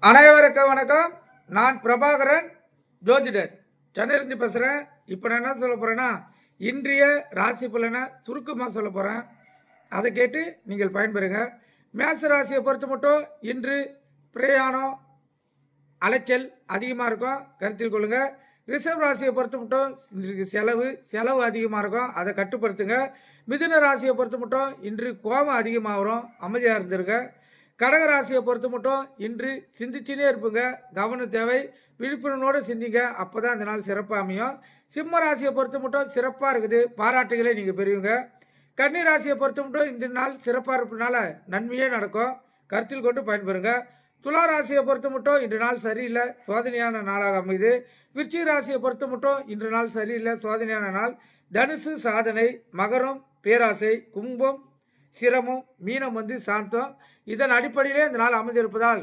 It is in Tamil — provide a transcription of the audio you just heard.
அனைவருக்கும் வணக்கம். நான் பிரபாகரன், ஜோதிடர், சென்னையிலிருந்து பேசுகிறேன். இப்போ நான் என்ன சொல்ல போகிறேன்னா, இன்றைய ராசி பலனை சுருக்கமாக சொல்ல போகிறேன். அதை கேட்டு நீங்கள் பயன்பெறுங்க. மேச ராசியை பொறுத்த மட்டும் இன்று பிரயாணம் அலைச்சல் அதிகமாக இருக்கும், கருத்தில் கொள்ளுங்கள். ரிஷப் ராசியை பொறுத்த மட்டும் இன்றைக்கு செலவு அதிகமாக இருக்கும், அதை கட்டுப்படுத்துங்க. மிதுன ராசியை பொறுத்த மட்டும் இன்று கோபம் அதிகமாக வரும், அமைதியாக இருந்துருங்க. கடகராசியை பொறுத்த மட்டும் இன்று சிந்திச்சுனே இருப்புங்க, கவனம் தேவை, விழிப்புணர்வோடு சிந்திங்க, அப்போ தான் அந்த நாள் சிறப்பாக அமையும். சிம்ம ராசியை பொறுத்த மட்டும் சிறப்பாக இருக்குது, பாராட்டுகளை நீங்கள் பெறுவீங்க. கன்னி ராசியை பொறுத்த மட்டும் இந்த நாள் சிறப்பாக இருப்பதுனால நன்மையே நடக்கும், கருத்தில் கொண்டு பயன்பெறுங்க. துலா ராசியை பொறுத்த மட்டும் இன்று நாள் சரியில்லை, சோதனையான நாளாக அமையுது. விருச்சிக ராசியை பொறுத்த மட்டும் இன்று நாள் சரியில்லை, சோதனையான நாள். தனுசு சாதனை, மகரம் பேராசை, கும்பம் சிரமம், மீனம் சாந்தம். இதன் அடிப்படையிலே இந்த நாள் அமைந்திருப்பதால்